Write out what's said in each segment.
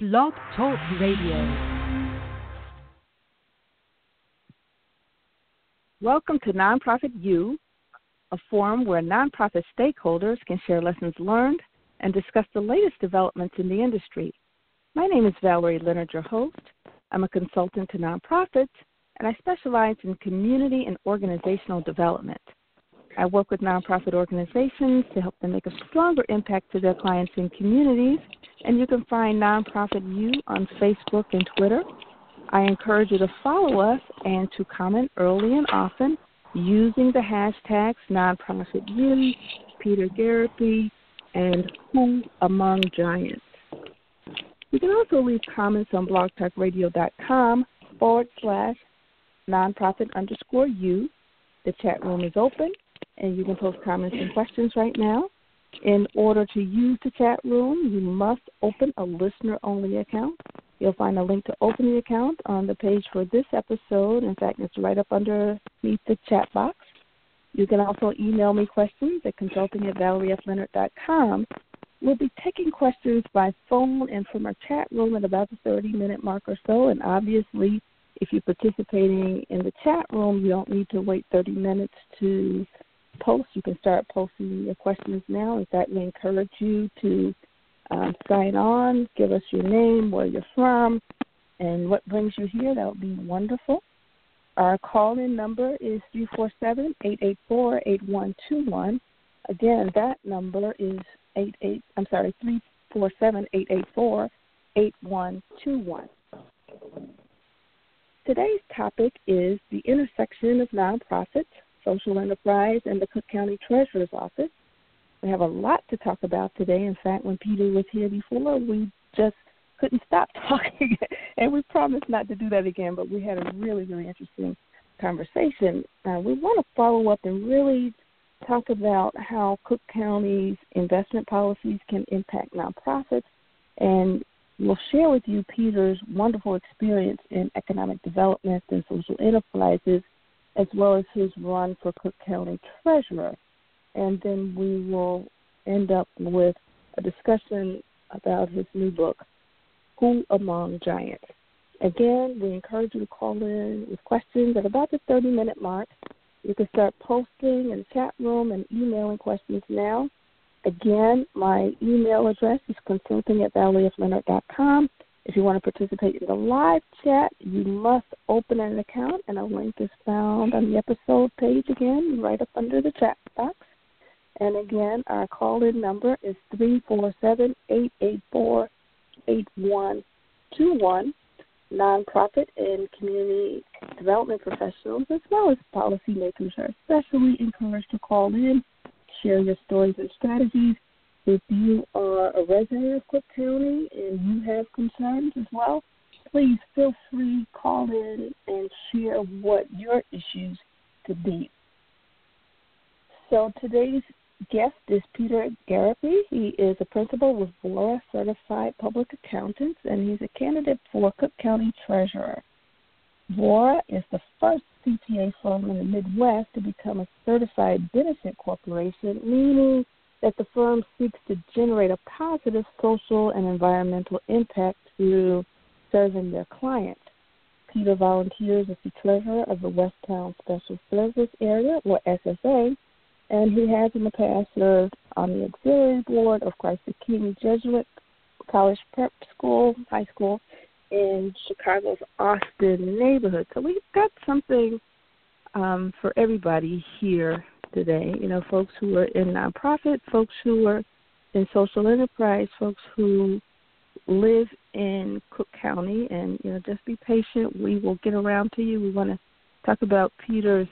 Blog Talk Radio. Welcome to Nonprofit U, a forum where nonprofit stakeholders can share lessons learned and discuss the latest developments in the industry. My name is Valerie, Leonard, your host. I'm a consultant to nonprofits, and I specialize in community and organizational development. I work with nonprofit organizations to help them make a stronger impact to their clients and communities, and you can find Nonprofit U on Facebook and Twitter. I encourage you to follow us and to comment early and often using the hashtags NonprofitU, Peter Gariepy, and Who Among Giants. You can also leave comments on blogtalkradio.com/nonprofit_U. The chat room is open, and you can post comments and questions right now. In order to use the chat room, you must open a listener-only account. You'll find a link to open the account on the page for this episode. In fact, it's right up underneath the chat box. You can also email me questions at consulting@valeriefleonard.com. We'll be taking questions by phone and from our chat room at about the 30-minute mark or so. And obviously, if you're participating in the chat room, you don't need to wait 30 minutes to post. You can start posting your questions now. In fact, we encourage you to sign on, give us your name, where you're from, and what brings you here. That would be wonderful. Our call-in number is 347-884-8121. Again, that number is 347-884-8121. Today's topic is the intersection of nonprofits, social enterprise, and the Cook County Treasurer's Office. We have a lot to talk about today. In fact, when Peter was here before, we just couldn't stop talking, and we promised not to do that again, but we had a really, really interesting conversation. We want to follow up and really talk about how Cook County's investment policies can impact nonprofits, and we'll share with you Peter's wonderful experience in economic development and social enterprises, as well as his run for Cook County Treasurer. And then we will end up with a discussion about his new book, Who Among Giants. Again, we encourage you to call in with questions at about the 30-minute mark. You can start posting in the chat room and emailing questions now. Again, my email address is consulting@valeriefleonard.com. If you want to participate in the live chat, you must open an account, and a link is found on the episode page again, right up under the chat box. And again, our call-in number is 347-884-8121. Nonprofit and community development professionals, as well as policymakers, are especially encouraged to call in, share your stories and strategies. If you are a resident of Cook County and you have concerns as well, please feel free to call in and share what your issues could be. So today's guest is Peter Gariepy. He is a principal with Vora Certified Public Accountants, and he's a candidate for Cook County Treasurer. Vora is the first CPA firm in the Midwest to become a certified benefit corporation, meaning that the firm seeks to generate a positive social and environmental impact through serving their clients. Peter volunteers as the treasurer of the West Town Special Service Area, or SSA, and he has in the past served on the auxiliary board of Christ the King Jesuit College Prep School, High School, in Chicago's Austin neighborhood. So we've got something for everybody here today. You know, folks who are in nonprofit, folks who are in social enterprise, folks who live in Cook County, and, you know, just be patient. We will get around to you. We want to talk about Peter's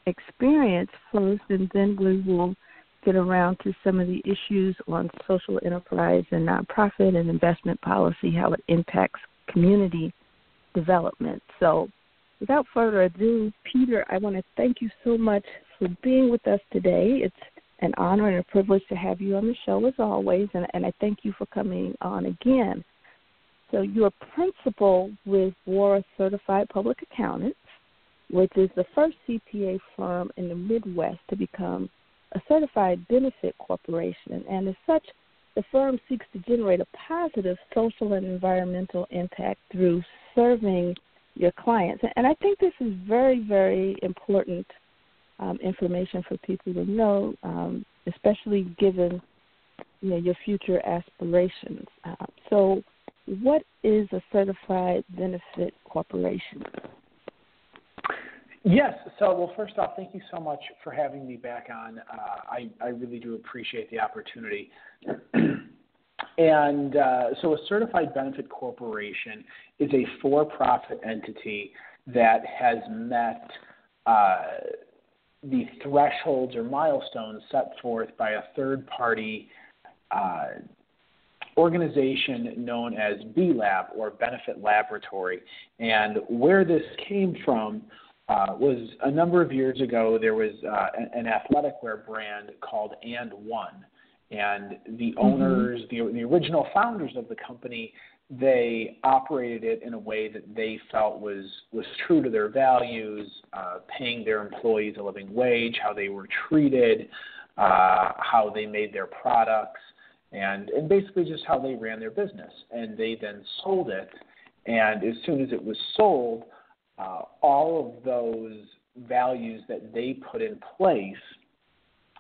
experience first, and then we will get around to some of the issues on social enterprise and nonprofit and investment policy, how it impacts community development. So without further ado, Peter, I want to thank you so much for being with us today. It's an honor and a privilege to have you on the show as always, and I thank you for coming on again. So you're principal with Vora Certified Public Accountants, which is the first CPA firm in the Midwest to become a certified benefit corporation. And as such, the firm seeks to generate a positive social and environmental impact through serving your clients. And I think this is very, very important information for people to know, especially given your future aspirations. So what is a certified benefit corporation? Yes. So, well, first off, thank you so much for having me back on. I really do appreciate the opportunity. And so a certified benefit corporation is a for-profit entity that has met the thresholds or milestones set forth by a third-party organization known as B-Lab, or Benefit Laboratory. And where this came from was a number of years ago. There was an athletic wear brand called And One. And the owners, the original founders of the company, they operated it in a way that they felt was true to their values, paying their employees a living wage, how they were treated, how they made their products, and basically just how they ran their business. And they then sold it, and as soon as it was sold, all of those values that they put in place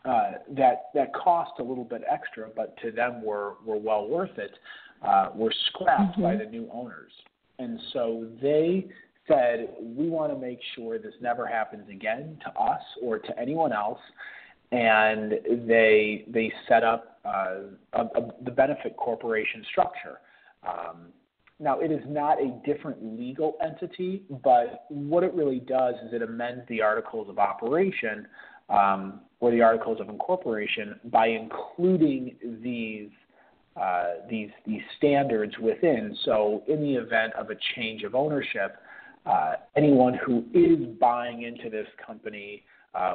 that cost a little bit extra, but to them were well worth it, were scrapped by the new owners. And so they said, we want to make sure this never happens again to us or to anyone else. And they set up the benefit corporation structure. Now, it is not a different legal entity, but what it really does is it amends the Articles of Operation or the Articles of Incorporation by including these standards within. So in the event of a change of ownership, anyone who is buying into this company,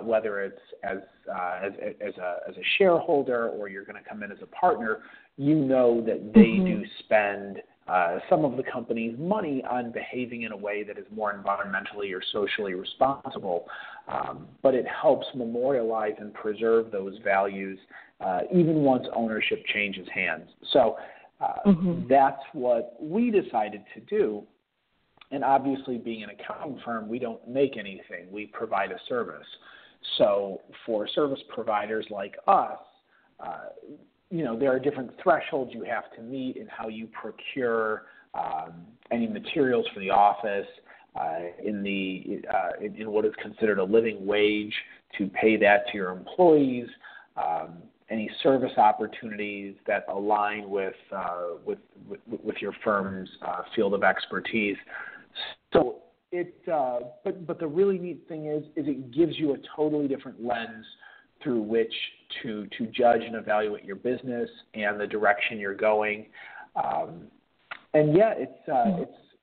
whether it's as a shareholder or you're going to come in as a partner, you know that they do spend some of the company's money on behaving in a way that is more environmentally or socially responsible. But it helps memorialize and preserve those values even once ownership changes hands. So that's what we decided to do. And obviously, being an accounting firm, we don't make anything. We provide a service. So for service providers like us, there are different thresholds you have to meet in how you procure any materials for the office, in what is considered a living wage to pay that to your employees, any service opportunities that align with your firm's field of expertise. So but the really neat thing is it gives you a totally different lens through which to judge and evaluate your business and the direction you're going. And yeah,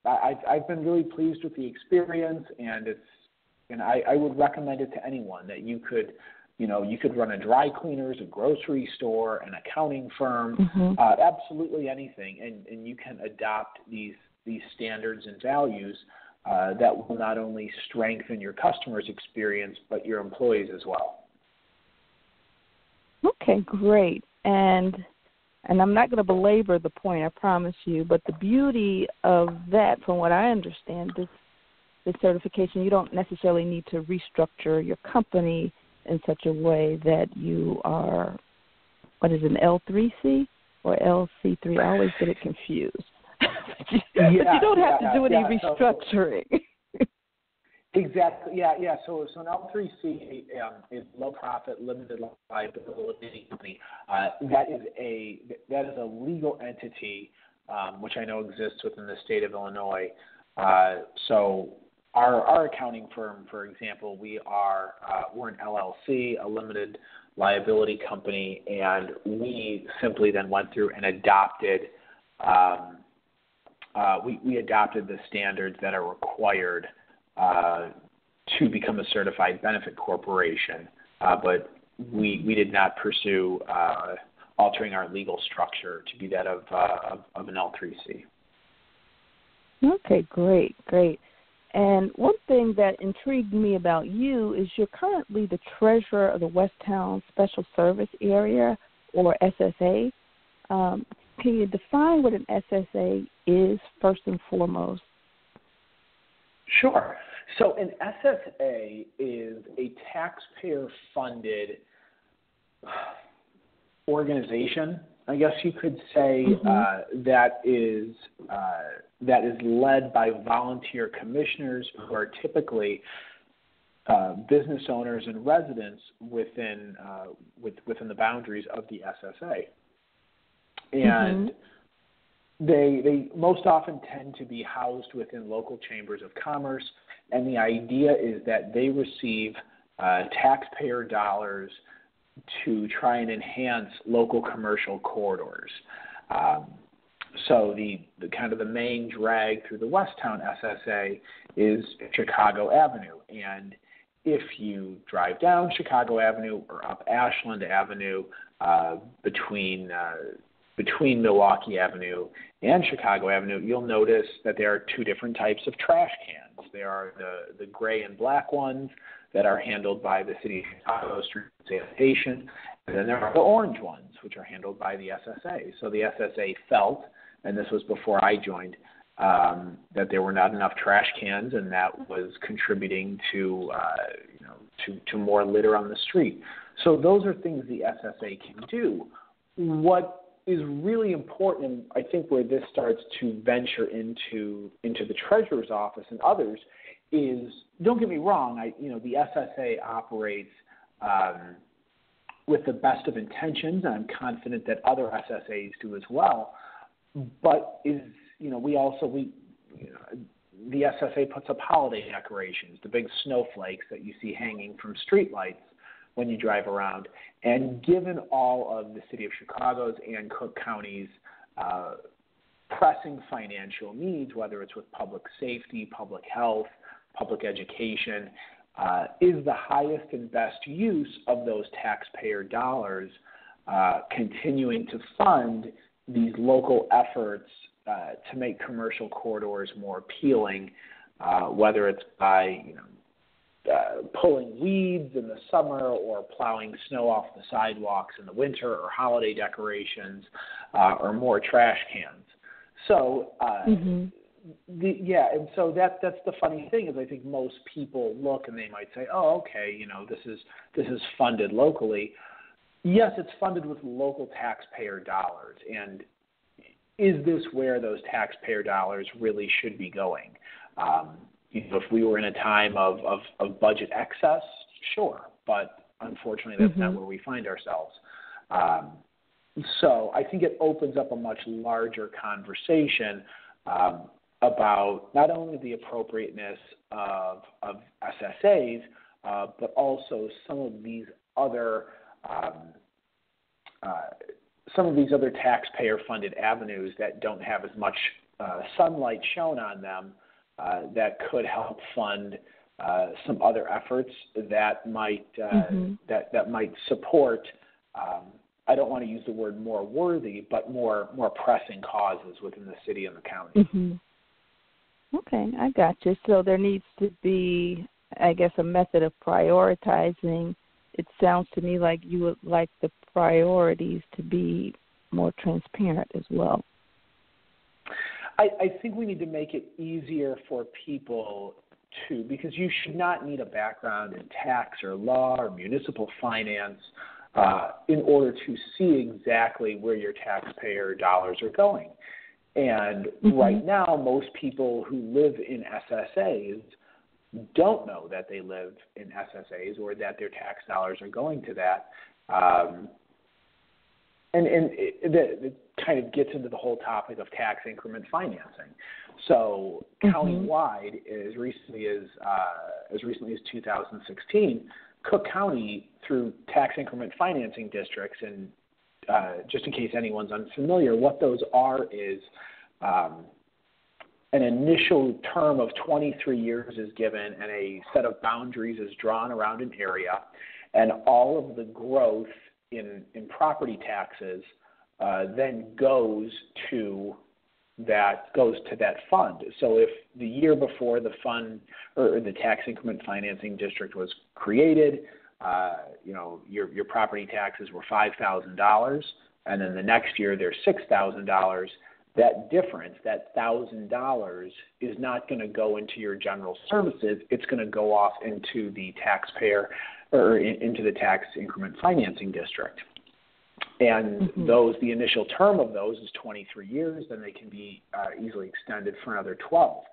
I've been really pleased with the experience, and I would recommend it to anyone that you could run a dry cleaners, a grocery store, an accounting firm, absolutely anything, and you can adopt these standards and values that will not only strengthen your customers' experience, but your employees as well. Okay, great. And I'm not going to belabor the point, I promise you, but the beauty of that, from what I understand, this certification, you don't necessarily need to restructure your company in such a way that you are, what is it, an L3C or LC3? I always get it confused. But you don't have to do any restructuring. Exactly. Yeah. So an L3C is low profit, limited liability company. That is a legal entity which I know exists within the state of Illinois. So our accounting firm, for example, we're an LLC, a limited liability company, and we simply then went through and adopted. We adopted the standards that are required to become a certified benefit corporation, but we did not pursue altering our legal structure to be that of an L3C. Okay, great. And one thing that intrigued me about you is you're currently the treasurer of the West Town Special Service Area, or SSA. Can you define what an SSA is first and foremost? Sure. So an SSA is a taxpayer-funded organization, I guess you could say, that is led by volunteer commissioners who are typically business owners and residents within the boundaries of the SSA. And they most often tend to be housed within local chambers of commerce, and the idea is that they receive taxpayer dollars to try and enhance local commercial corridors. So the kind of the main drag through the West Town SSA is Chicago Avenue, and if you drive down Chicago Avenue or up Ashland Avenue between Milwaukee Avenue and Chicago Avenue, you'll notice that there are two different types of trash cans. There are the gray and black ones that are handled by the City of Chicago Street Sanitation, and then there are the orange ones, which are handled by the SSA. So the SSA felt, and this was before I joined, that there were not enough trash cans, and that was contributing to more litter on the street. So those are things the SSA can do. What is really important, I think, where this starts to venture into the treasurer's office and others, is, don't get me wrong, the SSA operates with the best of intentions, and I'm confident that other SSAs do as well. But the SSA puts up holiday decorations, the big snowflakes that you see hanging from streetlights when you drive around. And given all of the City of Chicago's and Cook County's pressing financial needs, whether it's with public safety, public health, public education, is the highest and best use of those taxpayer dollars continuing to fund these local efforts to make commercial corridors more appealing, whether it's by pulling weeds in the summer or plowing snow off the sidewalks in the winter, or holiday decorations, or more trash cans. So and so that's the funny thing, is I think most people look and they might say, oh, okay, this is funded locally. Yes, it's funded with local taxpayer dollars, and is this where those taxpayer dollars really should be going? If we were in a time of budget excess, sure, but unfortunately that's not where we find ourselves. So I think it opens up a much larger conversation about not only the appropriateness of SSAs, but also some of these other taxpayer-funded avenues that don't have as much sunlight shown on them, that could help fund some other efforts that might that might support. I don't want to use the word more worthy, but more pressing causes within the city and the county. Okay, I got you. So there needs to be, I guess, a method of prioritizing. It sounds to me like you would like the priorities to be more transparent as well. I think we need to make it easier for people to, because you should not need a background in tax or law or municipal finance in order to see exactly where your taxpayer dollars are going. And right now, most people who live in SSAs don't know that they live in SSAs or that their tax dollars are going to that. And it kind of gets into the whole topic of tax increment financing. So countywide, as recently as 2016, Cook County, through tax increment financing districts, and just in case anyone's unfamiliar, what those are is an initial term of 23 years is given, and a set of boundaries is drawn around an area, and all of the growth in property taxes then goes to that fund. So if the year before the fund or the tax increment financing district was created, your property taxes were $5,000, and then the next year there's $6,000, that difference, that $1,000, is not going to go into your general services. It's going to go off into the taxpayer or into the tax increment financing district. And the initial term of those is 23 years, then they can be easily extended for another 12.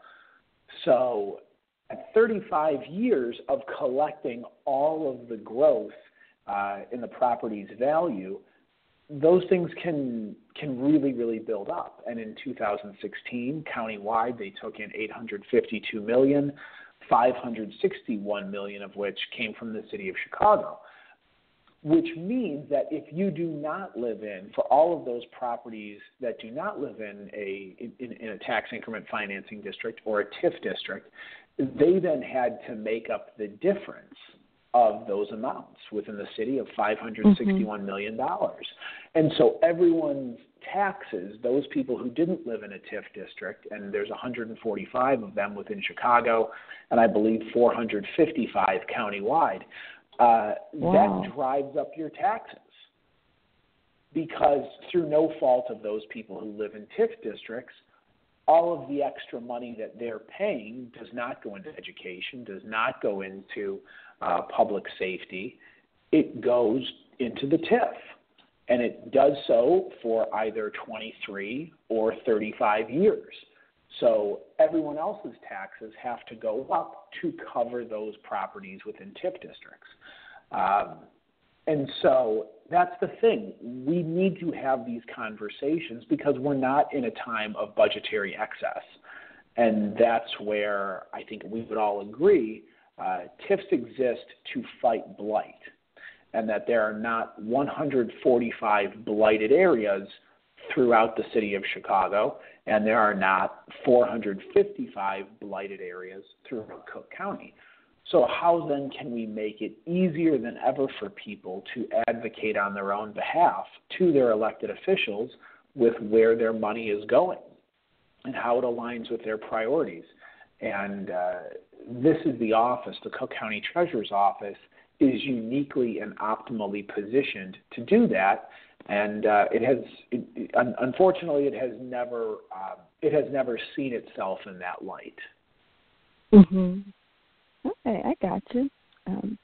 So at 35 years of collecting all of the growth in the property's value, those things can really, really build up. And in 2016, countywide, they took in $852 million, $561 million of which came from the city of Chicago, which means that if you do not live in, for all of those properties that do not live in a tax increment financing district or a TIF district, they then had to make up the difference of those amounts within the city of $561 million. And so everyone's taxes, those people who didn't live in a TIF district, and there's 145 of them within Chicago, and I believe 455 countywide, that drives up your taxes. Because through no fault of those people who live in TIF districts, all of the extra money that they're paying does not go into education, does not go into public safety. It goes into the TIF. And it does so for either 23 or 35 years. So everyone else's taxes have to go up to cover those properties within TIF districts. And so that's the thing. We need to have these conversations because we're not in a time of budgetary excess. And that's where I think we would all agree TIFs exist to fight blight, and that there are not 145 blighted areas throughout the city of Chicago, and there are not 455 blighted areas throughout Cook County. So how then can we make it easier than ever for people to advocate on their own behalf to their elected officials with where their money is going and how it aligns with their priorities? And this is the office, the Cook County Treasurer's Office, is uniquely and optimally positioned to do that. And unfortunately, it has never seen itself in that light. Mm-hmm. Okay, I got you.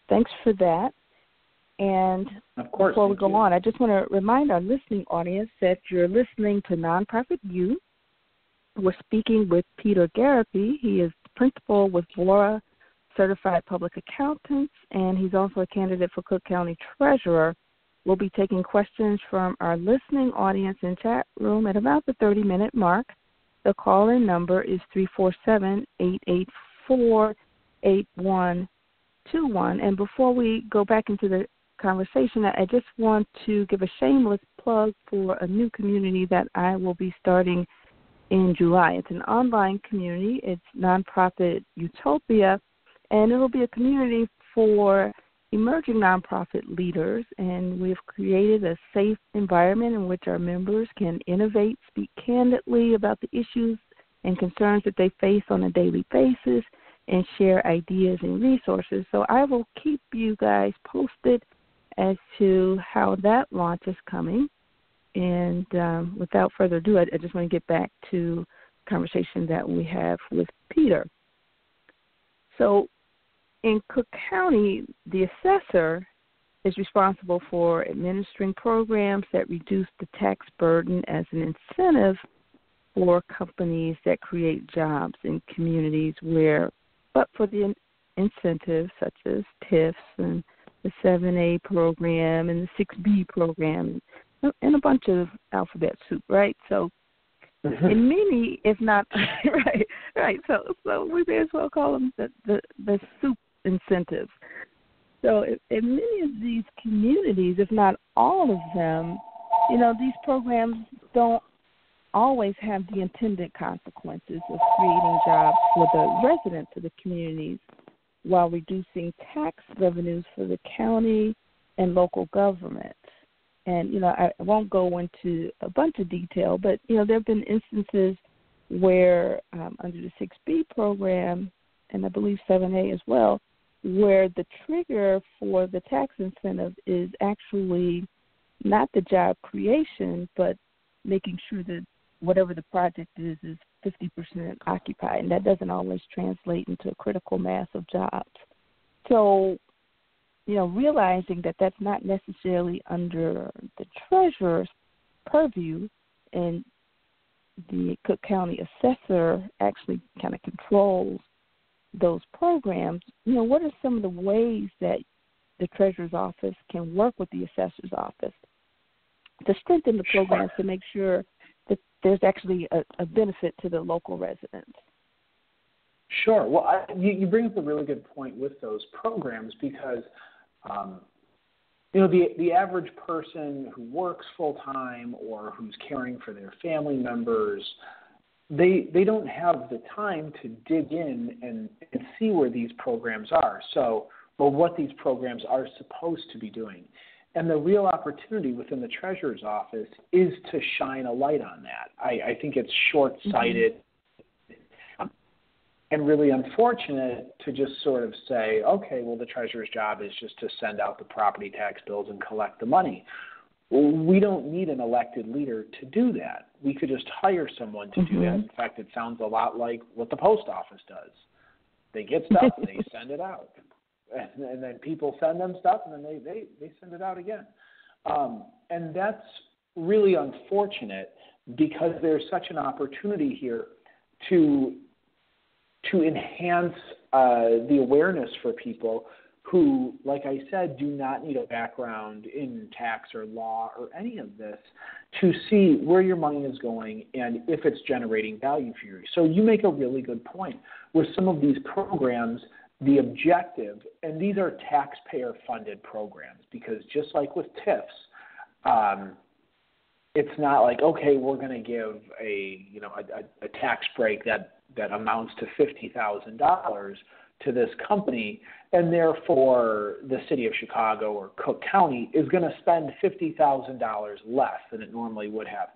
Thanks for that. And of course, before we go on, I just want to remind our listening audience that you're listening to Nonprofit You. We're speaking with Peter Gariepy. He is principal with Vora Certified Public Accountants, and he's also a candidate for Cook County Treasurer. We'll be taking questions from our listening audience in chat room at about the 30-minute mark. The call-in number is 347-884-8121. And before we go back into the conversation, I just want to give a shameless plug for a new community that I will be starting in July. It's an online community. It's Nonprofit Utopia, and it will be a community for emerging nonprofit leaders, and we've created a safe environment in which our members can innovate, speak candidly about the issues and concerns that they face on a daily basis, and share ideas and resources. So I will keep you guys posted as to how that launch is coming. And without further ado, I just want to get back to the conversation that we have with Peter. So in Cook County, the assessor is responsible for administering programs that reduce the tax burden as an incentive for companies that create jobs in communities but for the incentives such as TIFs and the 7A program and the 6B program and a bunch of alphabet soup, right? So in many, if not, right. So we may as well call them the soup incentives. So in many of these communities, if not all of them, these programs don't always have the intended consequences of creating jobs for the residents of the communities while reducing tax revenues for the county and local government. And, I won't go into a bunch of detail, but, there have been instances where under the 6B program, and I believe 7A as well, where the trigger for the tax incentive is actually not the job creation, but making sure that whatever the project is 50% occupied, and that doesn't always translate into a critical mass of jobs. So, realizing that that's not necessarily under the treasurer's purview, and the Cook County assessor actually kind of controls those programs, what are some of the ways that the treasurer's office can work with the assessor's office to strengthen the programs to make sure that there's actually a benefit to the local residents? Sure. Well, you bring up a really good point with those programs because, the average person who works full-time or who's caring for their family members, they don't have the time to dig in and see where these programs are, or what these programs are supposed to be doing. And the real opportunity within the treasurer's office is to shine a light on that. I think it's short-sighted and really unfortunate to just sort of say, okay, well, the treasurer's job is just to send out the property tax bills and collect the money. Well, we don't need an elected leader to do that. We could just hire someone to do that. In fact, it sounds a lot like what the post office does. They get stuff, they send it out. And then people send them stuff, and then they send it out again. And that's really unfortunate because there's such an opportunity here to enhance the awareness for people who, like I said, do not need a background in tax or law or any of this to see where your money is going and if it's generating value for you. So you make a really good point. With some of these programs, the objective, and these are taxpayer-funded programs, because just like with TIFs, it's not like, okay, we're going to give a tax break that amounts to $50,000 to this company, and therefore the city of Chicago or Cook County is going to spend $50,000 less than it normally would have.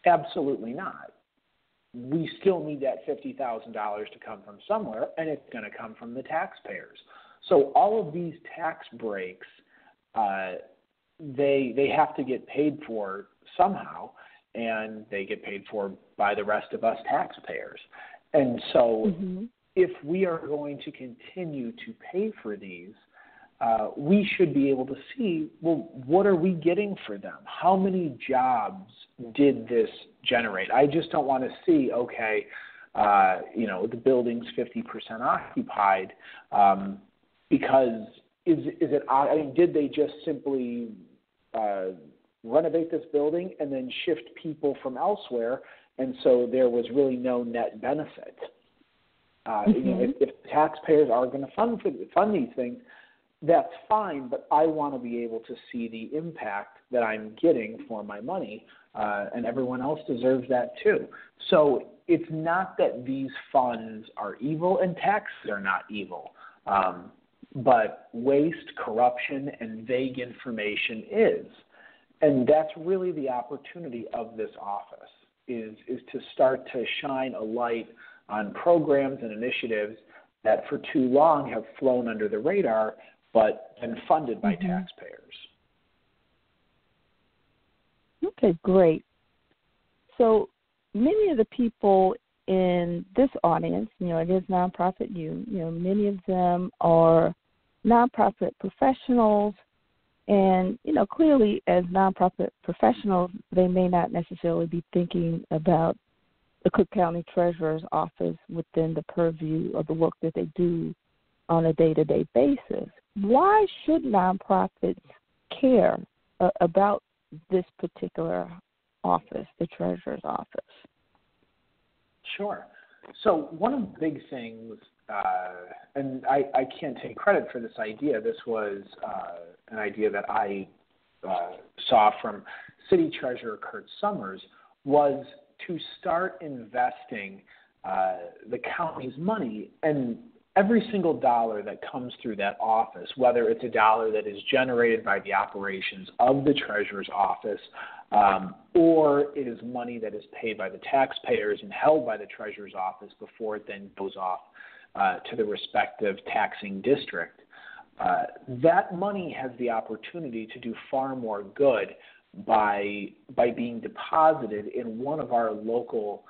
Absolutely not. We still need that $50,000 to come from somewhere, and it's going to come from the taxpayers. So all of these tax breaks, they have to get paid for somehow, and they get paid for by the rest of us taxpayers. And so if we are going to continue to pay for these, we should be able to see, well, what are we getting for them? How many jobs did this generate? I just don't want to see, okay, the building's 50% occupied because did they just simply renovate this building and then shift people from elsewhere, and so there was really no net benefit? If taxpayers are going to fund these things, that's fine, but I want to be able to see the impact that I'm getting for my money, and everyone else deserves that too. So it's not that these funds are evil, and taxes are not evil, but waste, corruption, and vague information is. And that's really the opportunity of this office, is to start to shine a light on programs and initiatives that for too long have flown under the radar but been funded by taxpayers. Okay, great. So many of the people in this audience, it is nonprofit many of them are nonprofit professionals, and, clearly as nonprofit professionals, they may not necessarily be thinking about the Cook County Treasurer's Office within the purview of the work that they do on a day-to-day basis. Why should nonprofits care about this particular office, the Treasurer's Office? Sure. So one of the big things, and I can't take credit for this idea, this was an idea that I saw from City Treasurer Kurt Summers, was to start investing the county's money, and every single dollar that comes through that office, whether it's a dollar that is generated by the operations of the treasurer's office, or it is money that is paid by the taxpayers and held by the treasurer's office before it then goes off to the respective taxing district, that money has the opportunity to do far more good by being deposited in one of our local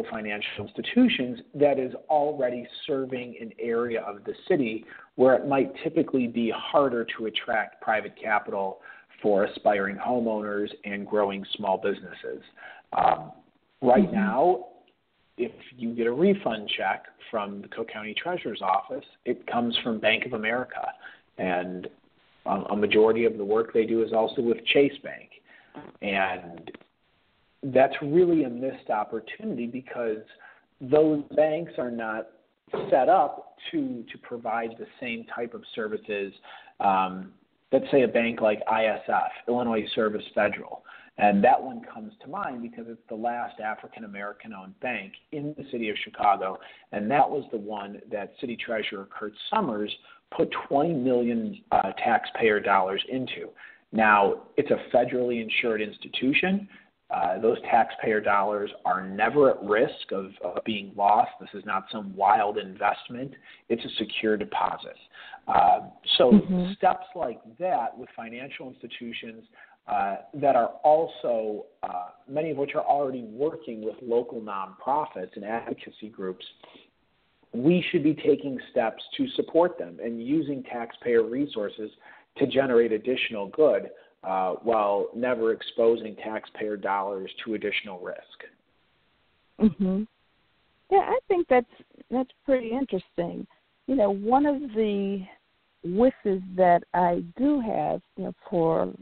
financial institutions that is already serving an area of the city where it might typically be harder to attract private capital for aspiring homeowners and growing small businesses. Right now, if you get a refund check from the Cook County Treasurer's Office, it comes from Bank of America. And a majority of the work they do is also with Chase Bank. And that's really a missed opportunity because those banks are not set up to provide the same type of services. Let's say a bank like ISF, Illinois Service Federal. And that one comes to mind because it's the last African-American-owned bank in the city of Chicago, and that was the one that City Treasurer Kurt Summers put $20 million taxpayer dollars into. Now, it's a federally insured institution. Those taxpayer dollars are never at risk of being lost. This is not some wild investment. It's a secure deposit. So steps like that with financial institutions that are also, many of which are already working with local nonprofits and advocacy groups, we should be taking steps to support them and using taxpayer resources to generate additional good while never exposing taxpayer dollars to additional risk. Yeah, I think that's pretty interesting. You know, one of the wishes that I do have, you know, for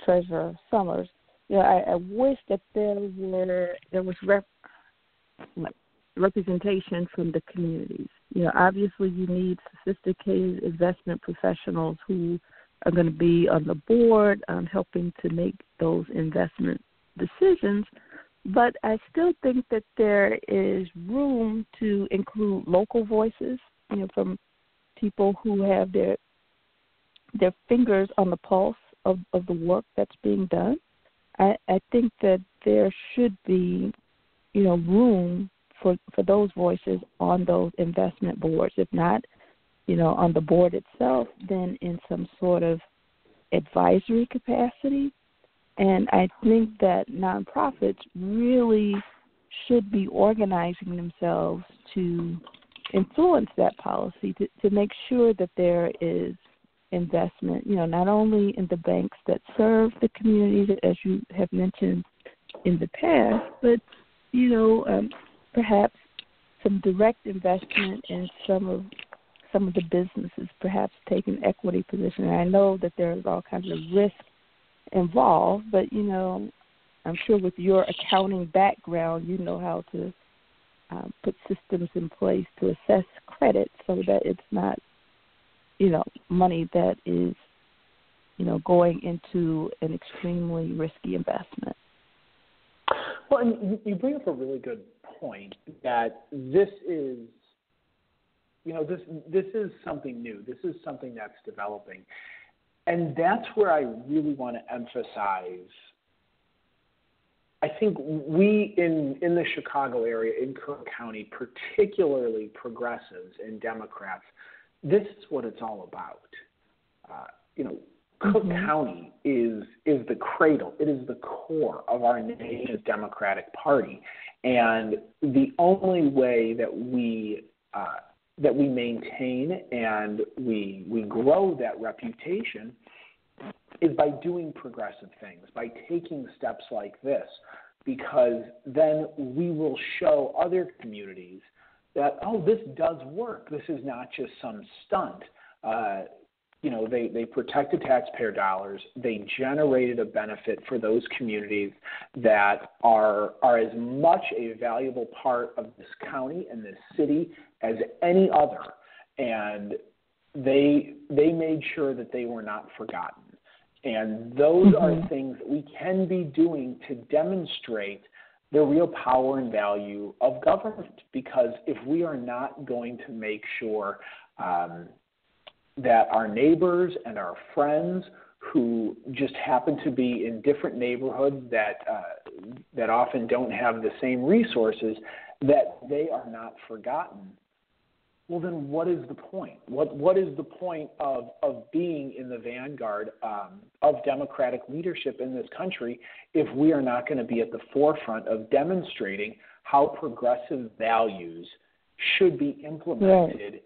Treasurer Summers, you know, I wish that there was representation from the communities. You know, obviously you need sophisticated investment professionals who are going to be on the board helping to make those investment decisions. But I still think that there is room to include local voices, you know, from people who have their fingers on the pulse of the work that's being done. I think that there should be, you know, room for those voices on those investment boards. If not, you know, on the board itself, then in some sort of advisory capacity. And I think that nonprofits really should be organizing themselves to influence that policy, to make sure that there is investment, you know, not only in the banks that serve the community, as you have mentioned in the past, but, you know, perhaps some direct investment in some of the businesses, perhaps take an equity position. And I know that there's all kinds of risk involved, but, you know, I'm sure with your accounting background, you know how to put systems in place to assess credit so that it's not, you know, money that is, you know, going into an extremely risky investment. Well, and you bring up a really good point that this is, you know, this is something new. This is something that's developing. And that's where I really want to emphasize. I think we in the Chicago area, in Cook County, particularly progressives and Democrats, this is what it's all about. You know, Cook County is the cradle. It is the core of our nation's Democratic Party. And the only way that we maintain and we grow that reputation is by doing progressive things, by taking steps like this, because then we will show other communities that, oh, this does work. This is not just some stunt. You know, they protected taxpayer dollars. They generated a benefit for those communities that are as much a valuable part of this county and this city as any other. And they made sure that they were not forgotten. And those are things that we can be doing to demonstrate the real power and value of government. Because if we are not going to make sure that our neighbors and our friends who just happen to be in different neighborhoods that often don't have the same resources, that they are not forgotten, well, then what is the point? What is the point of being in the vanguard of democratic leadership in this country if we are not going to be at the forefront of demonstrating how progressive values should be implemented,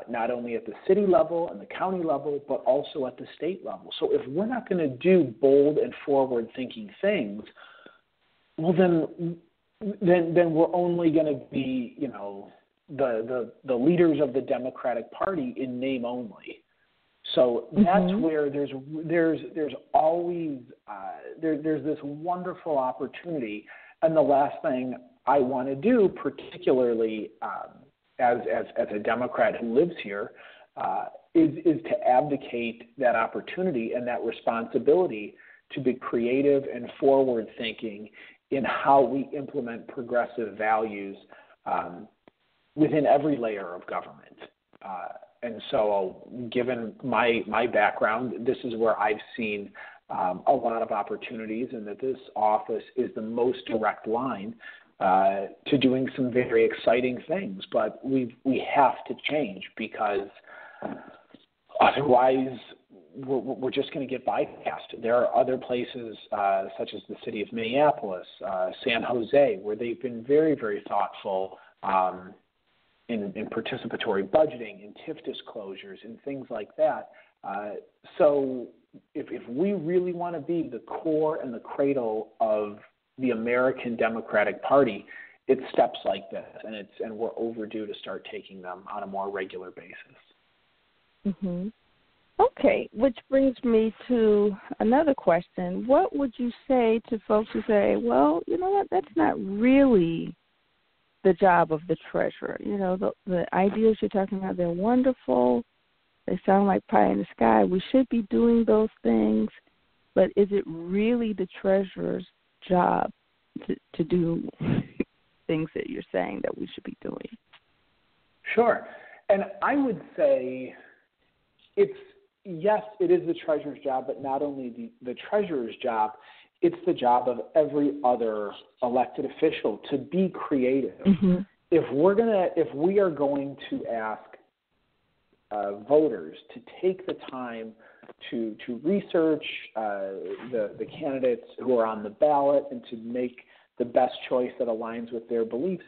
not only at the city level and the county level, but also at the state level? So if we're not going to do bold and forward-thinking things, well, then we're only going to be, the leaders of the Democratic Party in name only. So that's where there's always there's this wonderful opportunity. And the last thing I want to do, particularly as a Democrat who lives here, is to abdicate that opportunity and that responsibility to be creative and forward-thinking in how we implement progressive values within every layer of government. And so given my background, this is where I've seen a lot of opportunities, and that this office is the most direct line to doing some very exciting things. But we have to change, because otherwise we're just going to get bypassed. There are other places, such as the city of Minneapolis, San Jose, where they've been very, very thoughtful in participatory budgeting, in TIF disclosures, and things like that. So if we really want to be the core and the cradle of the American Democratic Party, it's steps like this, and we're overdue to start taking them on a more regular basis. Mm-hmm. Okay, which brings me to another question. What would you say to folks who say, well, you know what, that's not really the job of the treasurer? The ideas you're talking about, they're wonderful. They sound like pie in the sky. We should be doing those things, but is it really the treasurer's job to do things that you're saying that we should be doing? Sure. And I would say yes, it is the treasurer's job, but not only the treasurer's job, it's the job of every other elected official to be creative. Mm-hmm. If we are going to ask voters to take the time to research the candidates who are on the ballot and to make the best choice that aligns with their beliefs,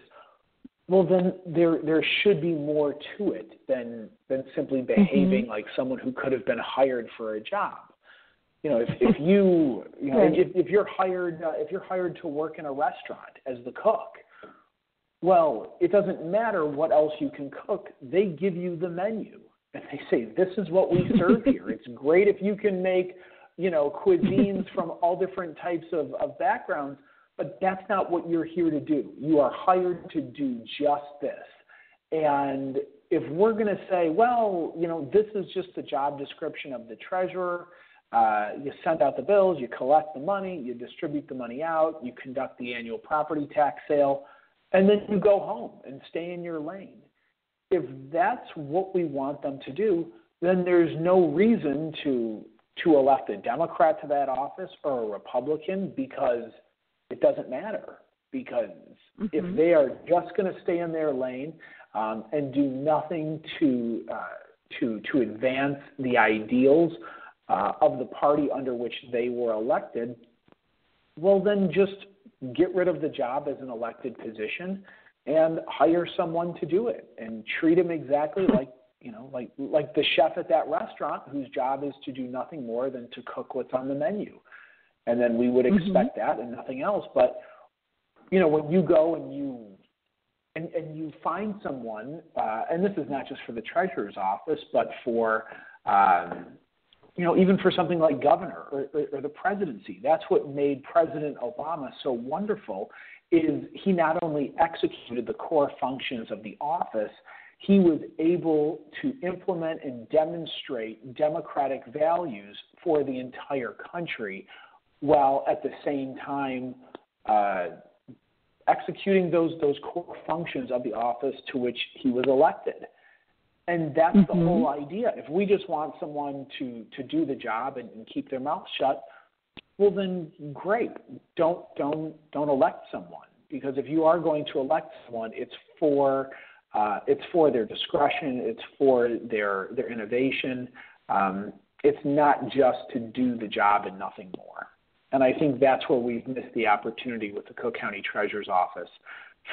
well, then there should be more to it than simply behaving like someone who could have been hired for a job. If you're hired to work in a restaurant as the cook, well, it doesn't matter what else you can cook. They give you the menu, and they say, this is what we serve here. It's great if you can make, cuisines from all different types of backgrounds, but that's not what you're here to do. You are hired to do just this. And if we're going to say, well, this is just the job description of the treasurer, you send out the bills, you collect the money, you distribute the money out, you conduct the annual property tax sale, and then you go home and stay in your lane. If that's what we want them to do, then there's no reason to elect a Democrat to that office or a Republican, because it doesn't matter. Because if they are just going to stay in their lane and do nothing to advance the ideals of the party under which they were elected, well, then just get rid of the job as an elected position and hire someone to do it, and treat him exactly like the chef at that restaurant, whose job is to do nothing more than to cook what's on the menu. And then we would expect that and nothing else. But when you go and you find someone, and this is not just for the treasurer's office, but for even for something like governor or the presidency. That's what made President Obama so wonderful, is he not only executed the core functions of the office, he was able to implement and demonstrate democratic values for the entire country, while at the same time executing those core functions of the office to which he was elected. And that's the whole idea. If we just want someone to do the job and keep their mouth shut, well, then great. Don't elect someone, because if you are going to elect someone, it's for It's for their discretion. It's for their innovation. It's not just to do the job and nothing more. And I think that's where we've missed the opportunity with the Cook County Treasurer's Office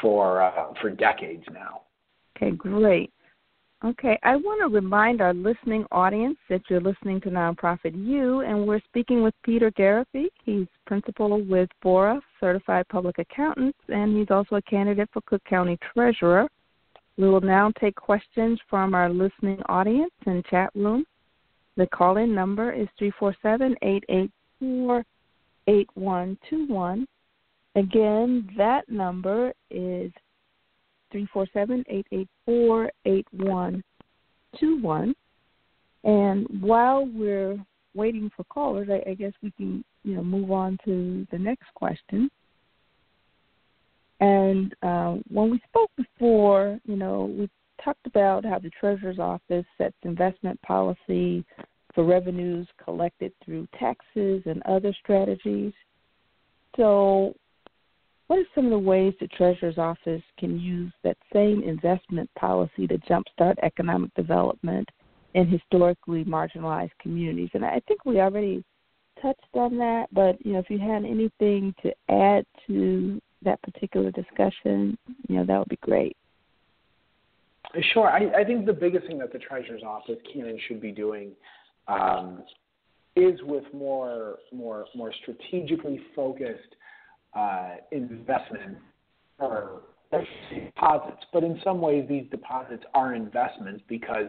for decades now. Okay, great. Okay, I want to remind our listening audience that you're listening to Nonprofit U, and we're speaking with Peter Gariepy. He's principal with Vora Certified Public Accountants, and he's also a candidate for Cook County Treasurer. We will now take questions from our listening audience and chat room. The call-in number is 347-884-8121. Again, that number is 347-884-8121. And while we're waiting for callers, I guess we can, move on to the next question. And when we spoke before, we talked about how the Treasurer's Office sets investment policy for revenues collected through taxes and other strategies. So what are some of the ways the Treasurer's Office can use that same investment policy to jumpstart economic development in historically marginalized communities? And I think we already touched on that, but, if you had anything to add to that particular discussion, that would be great. Sure. I think the biggest thing that the Treasurer's Office can and should be doing is with more strategically focused investment or deposits. But in some ways, these deposits are investments because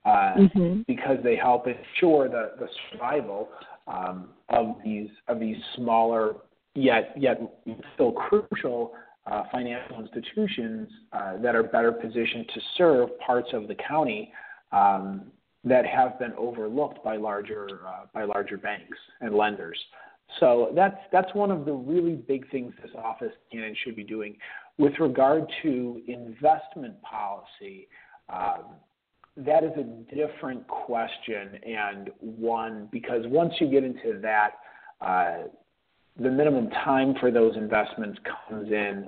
they help ensure the survival of these smaller yet still crucial financial institutions that are better positioned to serve parts of the county that have been overlooked by larger banks and lenders. So that's one of the really big things this office can and should be doing. With regard to investment policy, that is a different question, and one because once you get into that, the minimum time for those investments comes in.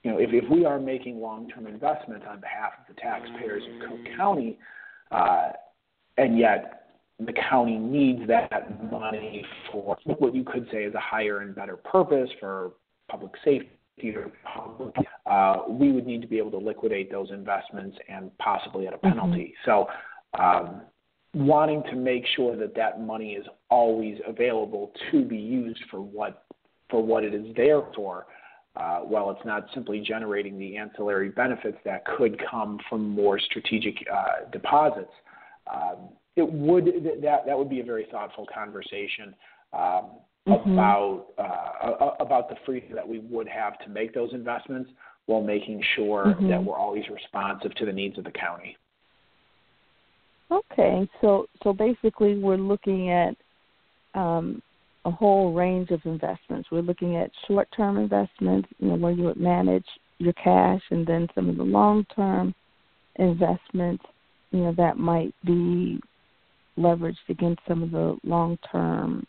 If we are making long-term investments on behalf of the taxpayers of Cook County, and yet the county needs that money for what you could say is a higher and better purpose for public safety or public, we would need to be able to liquidate those investments and possibly at a penalty. So wanting to make sure that money is always available to be used for what it is there for, while it's not simply generating the ancillary benefits that could come from more strategic deposits. That would be a very thoughtful conversation about the freedom that we would have to make those investments while making sure that we're always responsive to the needs of the county. Okay, so basically we're looking at a whole range of investments. We're looking at short-term investments, where you would manage your cash, and then some of the long-term investments, that might be leveraged against some of the long-term,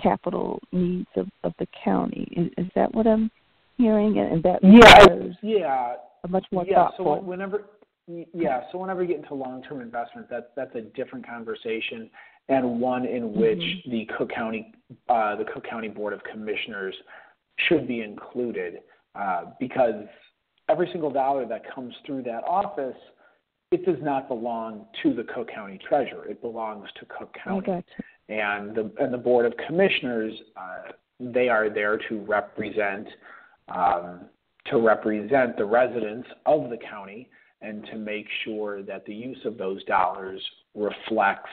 capital needs of the county. Is that what I'm hearing? And that a much more thoughtful. So whenever you get into long-term investments, that's a different conversation, and one in which the Cook County Board of Commissioners should be included, because every single dollar that comes through that office, it does not belong to the Cook County Treasurer. It belongs to Cook County. Gotcha. And the Board of Commissioners, they are there to represent the residents of the county and to make sure that the use of those dollars reflects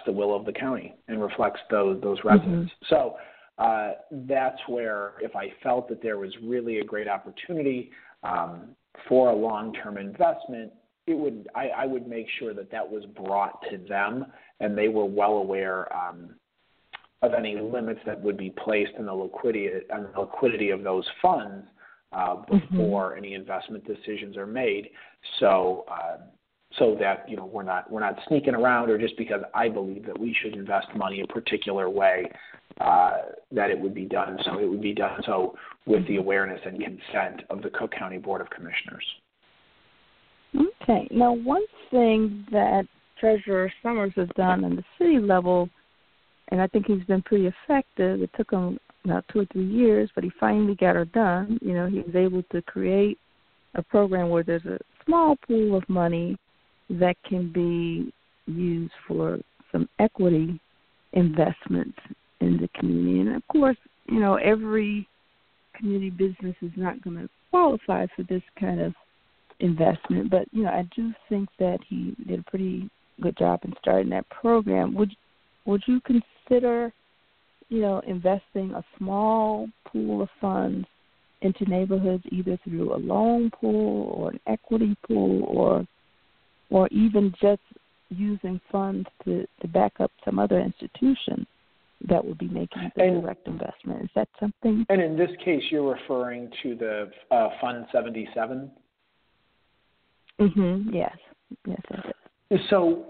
the will of the county and reflects those residents. So that's where, if I felt that there was really a great opportunity for a long-term investment, I would make sure that was brought to them and they were well aware of any limits that would be placed on the liquidity of those funds before any investment decisions are made, so that we're not sneaking around, or just because I believe that we should invest money a particular way, that it would be done. So it would be done so with the awareness and consent of the Cook County Board of Commissioners. Okay. Now, one thing that Treasurer Summers has done on the city level, and I think he's been pretty effective, it took him about 2 or 3 years, but he finally got her done. He was able to create a program where there's a small pool of money that can be used for some equity investments in the community. And, of course, every community business is not going to qualify for this kind of investment, but, I do think that he did a pretty good job in starting that program. Would you consider, investing a small pool of funds into neighborhoods either through a loan pool or an equity pool or even just using funds to back up some other institution that would be making the direct investment? Is that something? And in this case, you're referring to the Fund 77? Mm-hmm. Yes. Yes, I did. So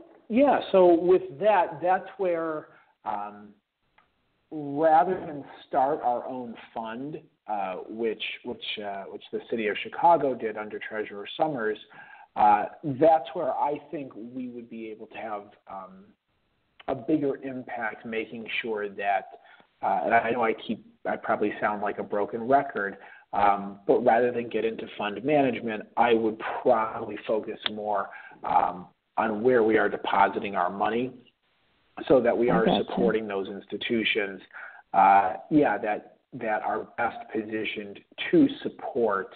with that's where rather than start our own fund, which the city of Chicago did under Treasurer Summers, that's where I think we would be able to have a bigger impact, making sure that, and I know I probably sound like a broken record, but rather than get into fund management, I would probably focus more on where we are depositing our money so that we are supporting those institutions, that are best positioned to support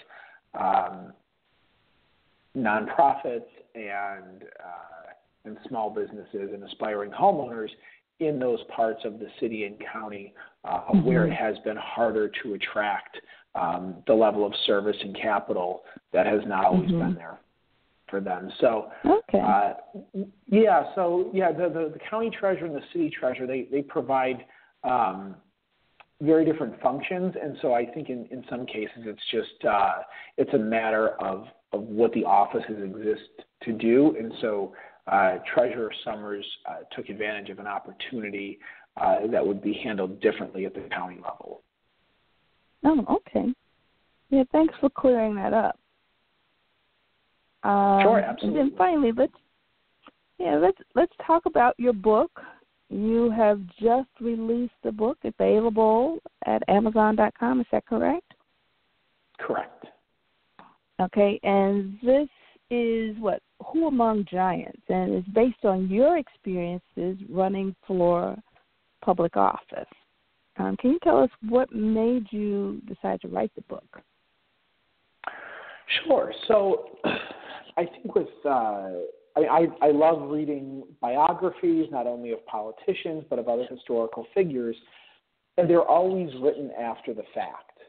nonprofits and small businesses and aspiring homeowners in those parts of the city and county where it has been harder to attract the level of service and capital that has not always been there for them. So, the county treasurer and the city treasurer, they provide very different functions, and so I think in some cases it's just it's a matter of what the offices exist to do, and so Treasurer Summers took advantage of an opportunity that would be handled differently at the county level. Oh, okay. Yeah, thanks for clearing that up. Sure, absolutely. And then finally, let's talk about your book. You have just released the book, available at Amazon.com. Is that correct? Correct. Okay, and this is Who Among Giants, and it's based on your experiences running for public office. Can you tell us what made you decide to write the book? Sure. So I think I love reading biographies, not only of politicians, but of other historical figures, and they're always written after the fact.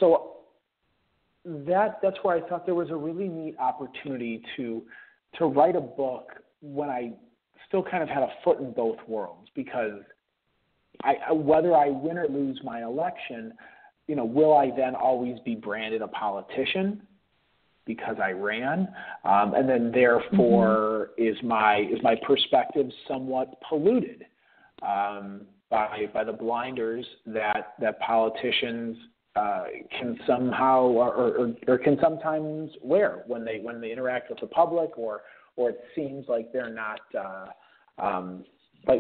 So that's where I thought there was a really neat opportunity to write a book when I still kind of had a foot in both worlds, because whether I win or lose my election, will I then always be branded a politician because I ran, and then therefore is my perspective somewhat polluted by the blinders that politicians can somehow or can sometimes wear when they interact with the public, or it seems like they're not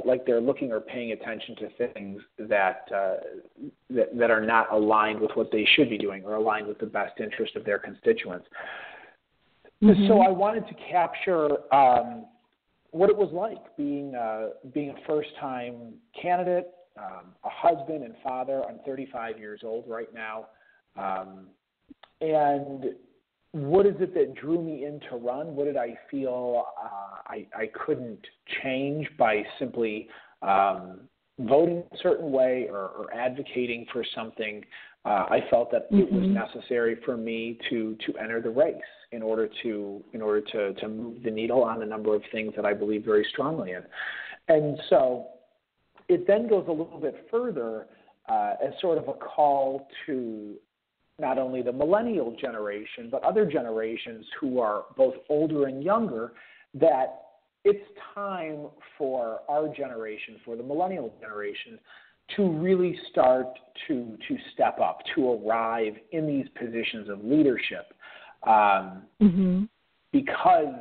like they're looking or paying attention to things that are not aligned with what they should be doing or aligned with the best interest of their constituents. So I wanted to capture what it was like being a first-time candidate, a husband and father. I'm 35 years old right now, and what is it that drew me in to run? What did I feel I couldn't change by simply voting a certain way or advocating for something? I felt that it was necessary for me to enter the race in order to move the needle on a number of things that I believe very strongly in. And so it then goes a little bit further as sort of a call to not only the millennial generation, but other generations who are both older and younger, that it's time for our generation, for the millennial generation, to really start to step up, to arrive in these positions of leadership, because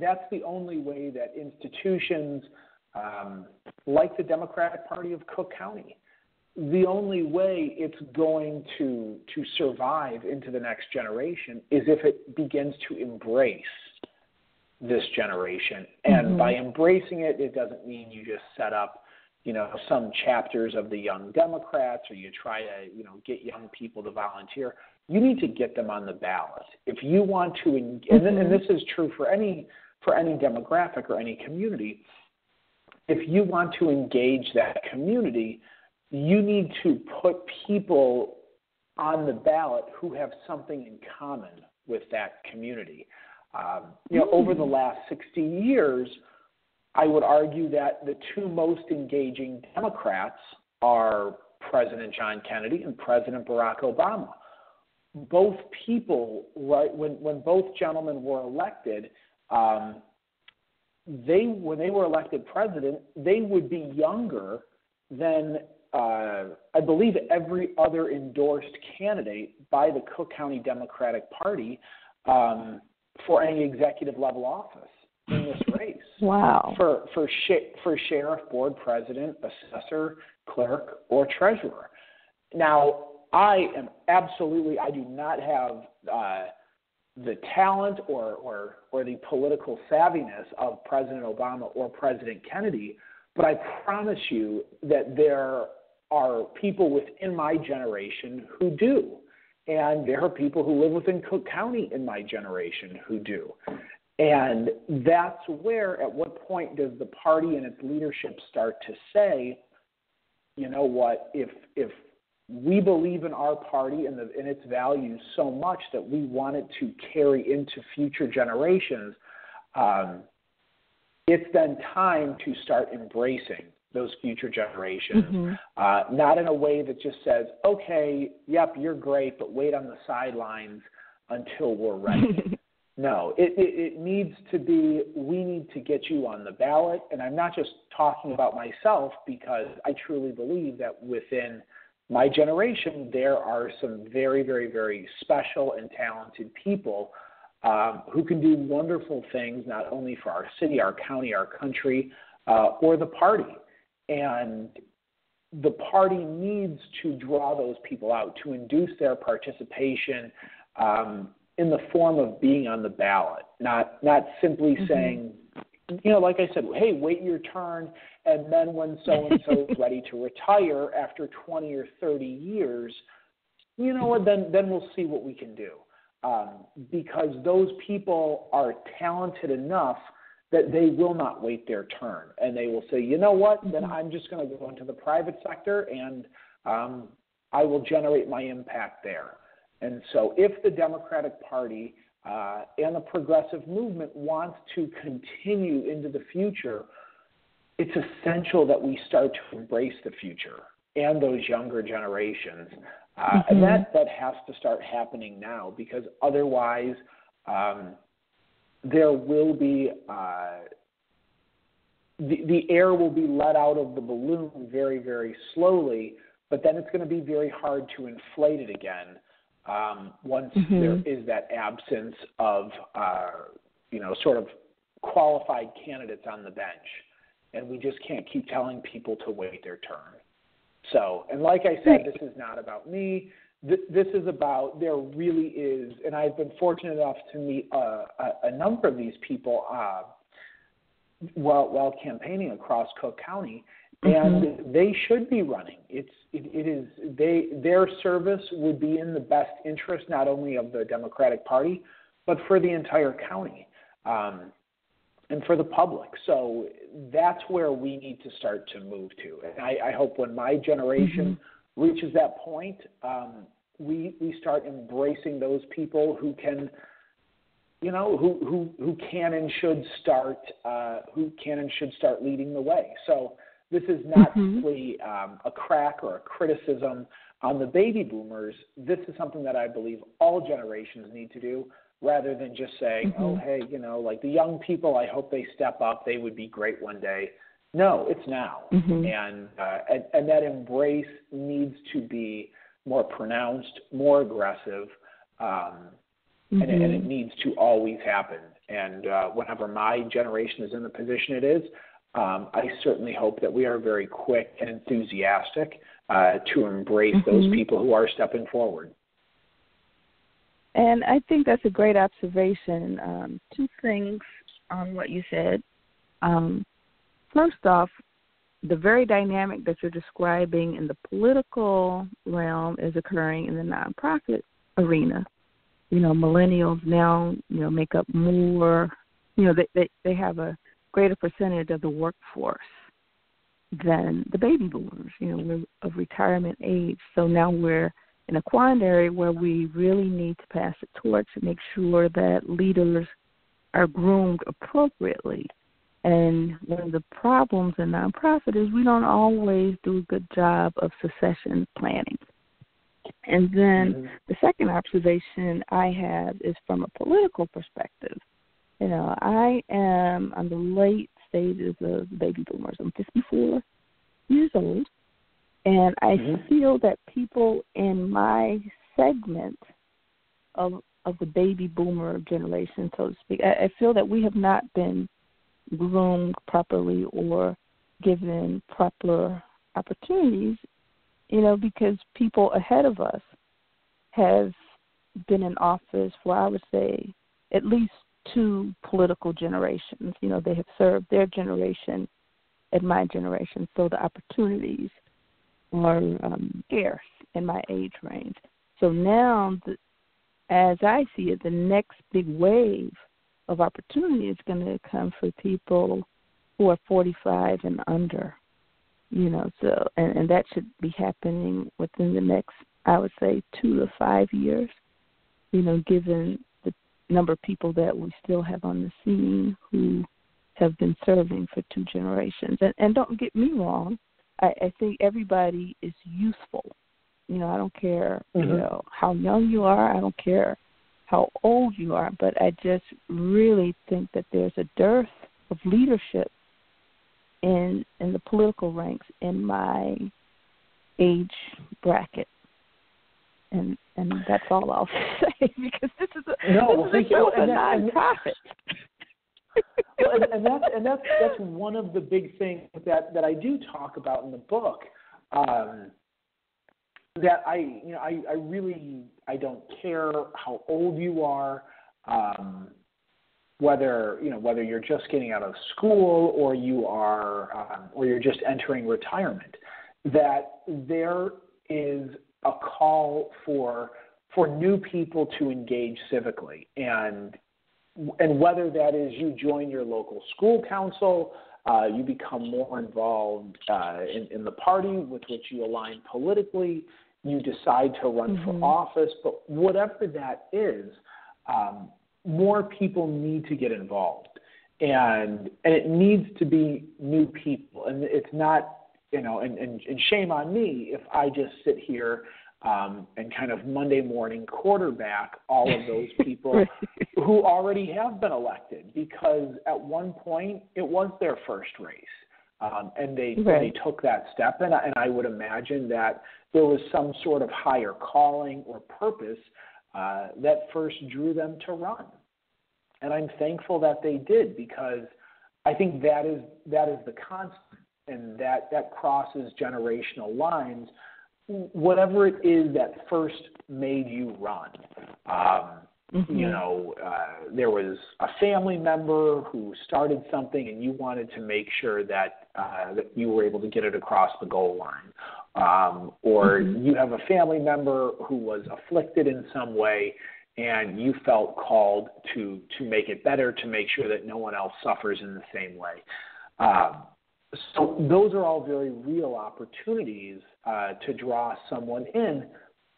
that's the only way that institutions like the Democratic Party of Cook County, the only way it's going to survive into the next generation is if it begins to embrace this generation. And by embracing it, it doesn't mean you just set up, some chapters of the Young Democrats, or you try to, get young people to volunteer. You need to get them on the ballot. If you want to, and this is true for any demographic or any community, if you want to engage that community, you need to put people on the ballot who have something in common with that community. Over the last 60 years, I would argue that the two most engaging Democrats are President John Kennedy and President Barack Obama. Both people, right, when both gentlemen were elected, when they were elected president, they would be younger than I believe every other endorsed candidate by the Cook County Democratic Party for any executive level office in this race. Wow. For sheriff, board president, assessor, clerk, or treasurer. Now, I do not have the talent or the political savviness of President Obama or President Kennedy, but I promise you that there are people within my generation who do. And there are people who live within Cook County in my generation who do. And that's where, at what point does the party and its leadership start to say, you know what, if we believe in our party and its values so much that we want it to carry into future generations, it's then time to start embracing those future generations, not in a way that just says, okay, yep, you're great, but wait on the sidelines until we're ready. No, it needs to be, we need to get you on the ballot. And I'm not just talking about myself, because I truly believe that within my generation, there are some very, very, very special and talented people who can do wonderful things, not only for our city, our county, our country, or the party. And the party needs to draw those people out, to induce their participation in the form of being on the ballot, not simply saying, like I said, hey, wait your turn, and then when so-and-so is ready to retire after 20 or 30 years, you know what, then we'll see what we can do. Because those people are talented enough that they will not wait their turn, and they will say, you know what, then I'm just going to go into the private sector, and I will generate my impact there. And so if the Democratic Party and the progressive movement wants to continue into the future, it's essential that we start to embrace the future and those younger generations. And that has to start happening now, because otherwise there will be the air will be let out of the balloon very, very slowly, but then it's going to be very hard to inflate it again once there is that absence of, sort of qualified candidates on the bench. And we just can't keep telling people to wait their turn. So, and like I said, this is not about me. This is about, there really is, and I've been fortunate enough to meet a number of these people while campaigning across Cook County, and they should be running. Their service would be in the best interest not only of the Democratic Party, but for the entire county and for the public. So that's where we need to start to move to. And I hope when my generation reaches that point, we start embracing those people who can, who can and should start leading the way. So this is not simply a crack or a criticism on the baby boomers. This is something that I believe all generations need to do, rather than just saying, oh, hey, like the young people, I hope they step up. They would be great one day. No, it's now. Mm-hmm. And that embrace needs to be more pronounced, more aggressive, and it needs to always happen. And whenever my generation is in the position it is, I certainly hope that we are very quick and enthusiastic to embrace those people who are stepping forward. And I think that's a great observation. Two things on what you said. First off, the very dynamic that you're describing in the political realm is occurring in the nonprofit arena. You know, millennials now, make up more, they have a greater percentage of the workforce than the baby boomers. We're of retirement age. So now we're in a quandary where we really need to pass the torch and make sure that leaders are groomed appropriately. And one of the problems in nonprofit is we don't always do a good job of succession planning. And then the second observation I have is from a political perspective. I am on the late stages of baby boomers. I'm 54 years old, and I feel that people in my segment of the baby boomer generation, so to speak, I feel that we have not been groomed properly or given proper opportunities, because people ahead of us have been in office for, I would say, at least 2 political generations. They have served their generation and my generation, so the opportunities are scarce in my age range. So now, as I see it, the next big wave of opportunity is going to come for people who are 45 and under, so, and that should be happening within the next, I would say, 2 to 5 years, given the number of people that we still have on the scene who have been serving for 2 generations. And don't get me wrong, I think everybody is useful. I don't care, how young you are. I don't care how old you are, but I just really think that there's a dearth of leadership in the political ranks in my age bracket. And that's all I'll say, because this is a nonprofit. and that's one of the big things that I do talk about in the book. That I really don't care how old you are, whether you're just getting out of school or you are or you're just entering retirement. That there is a call for new people to engage civically, and whether that is you join your local school council, you become more involved in the party with which you align politically, you decide to run for office, but whatever that is, more people need to get involved, and it needs to be new people, and it's not, and shame on me if I just sit here and kind of Monday morning quarterback all of those people who already have been elected, because at one point it was their first race. And they took that step, and I would imagine that there was some sort of higher calling or purpose that first drew them to run. And I'm thankful that they did, because I think that is the constant, and that crosses generational lines. Whatever it is that first made you run. There was a family member who started something, and you wanted to make sure that you were able to get it across the goal line. Or you have a family member who was afflicted in some way, and you felt called to make it better, to make sure that no one else suffers in the same way. So those are all very real opportunities to draw someone in.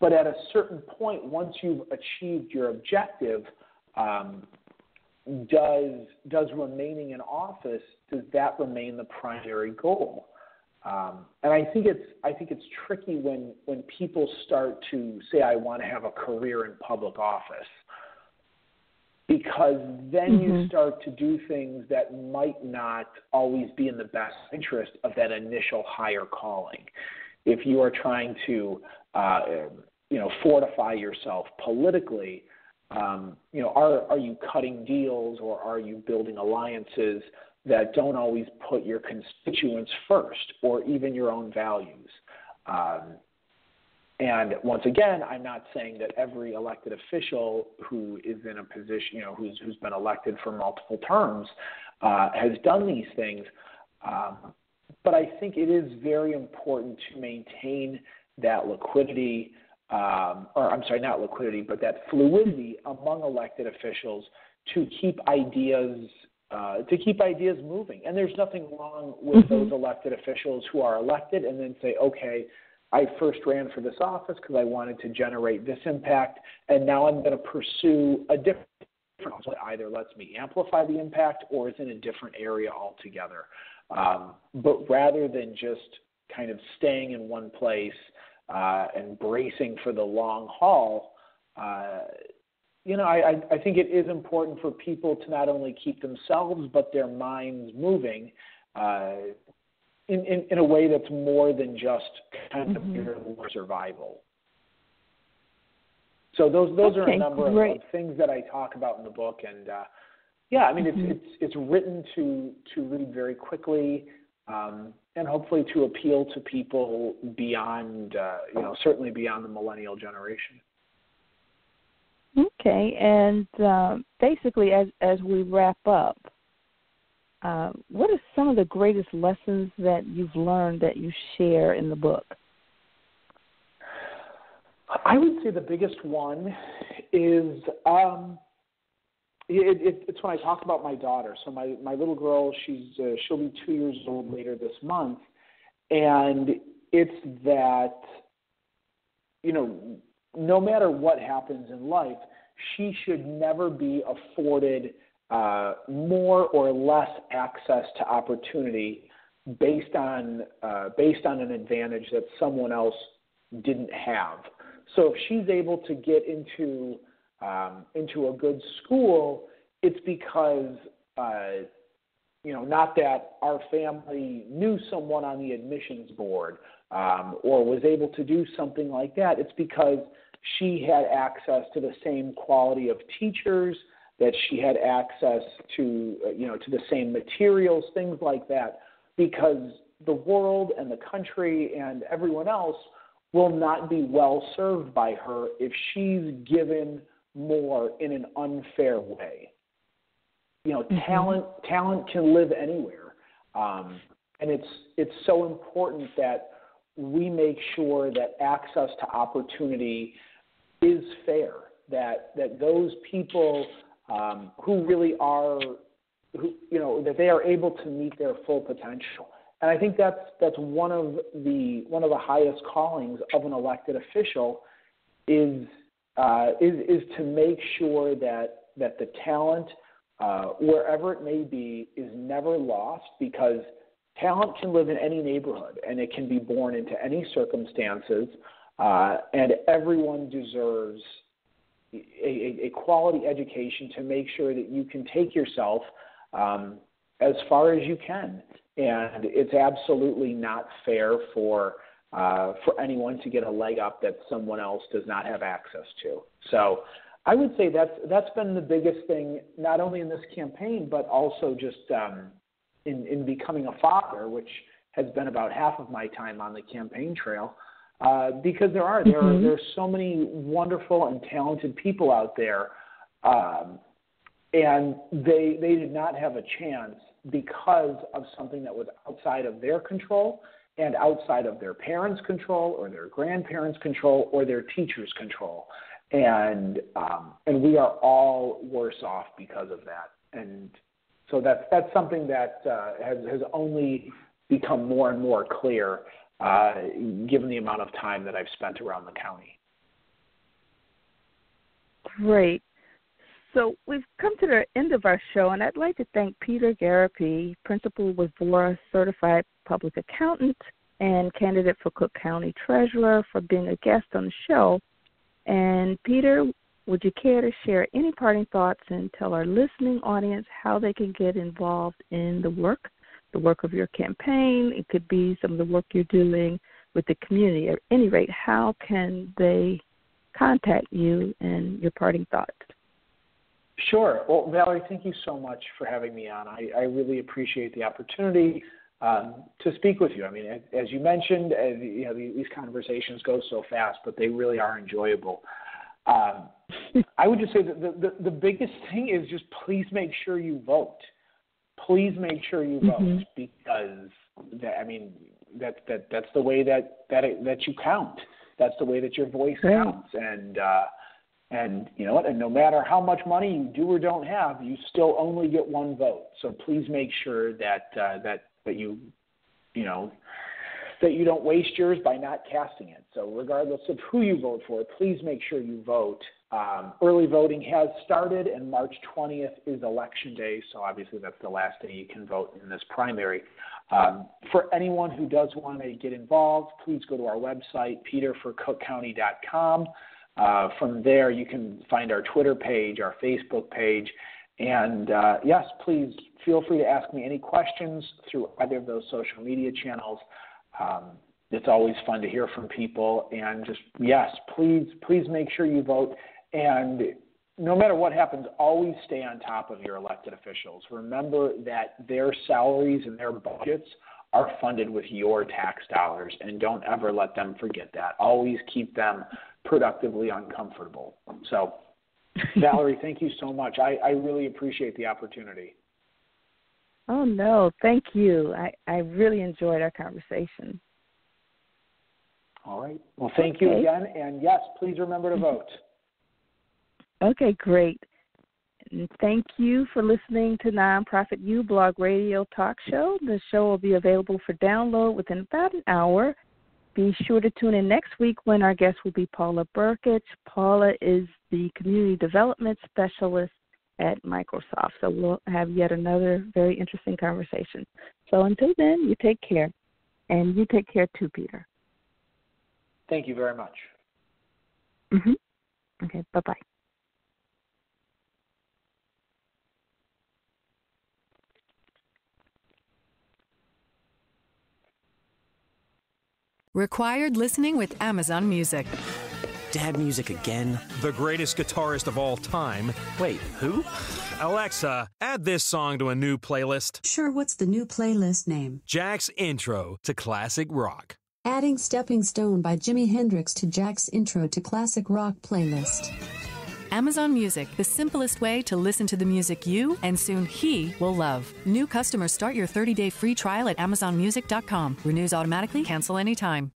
But at a certain point, once you've achieved your objective, does remaining in office, does that remain the primary goal? And I think it's tricky when people start to say, I want to have a career in public office. because then you start to do things that might not always be in the best interest of that initial higher calling. If you are trying to, fortify yourself politically, are you cutting deals or are you building alliances that don't always put your constituents first or even your own values? And once again, I'm not saying that every elected official who is in a position, who's been elected for multiple terms has done these things. But I think it is very important to maintain that liquidity, but that fluidity among elected officials to keep ideas moving. And there's nothing wrong with those elected officials who are elected and then say, okay, I first ran for this office because I wanted to generate this impact, and now I'm going to pursue a different that either lets me amplify the impact or is in a different area altogether. But rather than just kind of staying in one place and bracing for the long haul, I think it is important for people to not only keep themselves but their minds moving in a way that's more than just kind of mere survival. So those are a number of things that I talk about in the book, and it's written to read very quickly, and hopefully to appeal to people beyond, certainly beyond the millennial generation. Okay, and basically, as we wrap up, what are some of the greatest lessons that you've learned that you share in the book? I would say the biggest one is it's when I talk about my daughter. So my little girl, she'll be 2 years old later this month, and it's that, no matter what happens in life, she should never be afforded more or less access to opportunity based on an advantage that someone else didn't have. So if she's able to get into a good school, it's because not that our family knew someone on the admissions board or was able to do something like that. It's because she had access to the same quality of teachers, that she had access to to the same materials, things like that, because the world and the country and everyone else will not be well served by her if she's given more in an unfair way. Talent can live anywhere, and it's so important that we make sure that access to opportunity is fair. That those people who really are, that they are able to meet their full potential. And I think that's one of the highest callings of an elected official is to make sure that the talent, wherever it may be, is never lost, because talent can live in any neighborhood and it can be born into any circumstances, and everyone deserves a quality education to make sure that you can take yourself as far as you can. And it's absolutely not fair for anyone to get a leg up that someone else does not have access to. So I would say that's been the biggest thing, not only in this campaign, but also just in becoming a father, which has been about half of my time on the campaign trail, because there are so many wonderful and talented people out there, and they did not have a chance because of something that was outside of their control and outside of their parents' control or their grandparents' control or their teachers' control. And we are all worse off because of that. And so that's something that has only become more and more clear given the amount of time that I've spent around the county. Great. So we've come to the end of our show, and I'd like to thank Peter Gariepy, principal with Vora Certified Public Accountant and candidate for Cook County Treasurer, for being a guest on the show. And Peter, would you care to share any parting thoughts and tell our listening audience how they can get involved in the work of your campaign? It could be some of the work you're doing with the community. At any rate, how can they contact you and your parting thoughts? Sure. Well, Valerie, thank you so much for having me on. I really appreciate the opportunity to speak with you. I mean, as you mentioned, these conversations go so fast, but they really are enjoyable. I would just say that the biggest thing is just please make sure you vote. Please make sure you vote, because that's the way that you count. That's the way that your voice counts. And you know what? And no matter how much money you do or don't have, you still only get one vote. So please make sure that you don't waste yours by not casting it. So regardless of who you vote for, please make sure you vote. Early voting has started, and March 20th is Election Day, so obviously that's the last day you can vote in this primary. For anyone who does want to get involved, please go to our website, peterforcookcounty.com. From there, you can find our Twitter page, our Facebook page, and yes, please feel free to ask me any questions through either of those social media channels. It's always fun to hear from people, and just, yes, please make sure you vote. And no matter what happens, always stay on top of your elected officials. Remember that their salaries and their budgets are funded with your tax dollars, and don't ever let them forget that. Always keep them productively uncomfortable. So, Valerie, thank you so much. I really appreciate the opportunity. Oh, no, thank you. I really enjoyed our conversation. All right. Well, thank you again. And, yes, please remember to vote. Okay, great. And thank you for listening to Nonprofit U Blog Radio Talk Show. The show will be available for download within about an hour. Be sure to tune in next week when our guest will be Paula Burkich. Paula is the Community Development Specialist at Microsoft. So we'll have yet another very interesting conversation. So until then, you take care. And you take care too, Peter. Thank you very much. Okay, bye-bye. Required listening with Amazon Music. Dad music again? The greatest guitarist of all time. Wait, who? Alexa, add this song to a new playlist. Sure, what's the new playlist name? Jack's Intro to Classic Rock. Adding Stepping Stone by Jimi Hendrix to Jack's Intro to Classic Rock playlist. Amazon Music, the simplest way to listen to the music you and soon he will love. New customers start your 30-day free trial at amazonmusic.com. Renews automatically, cancel anytime.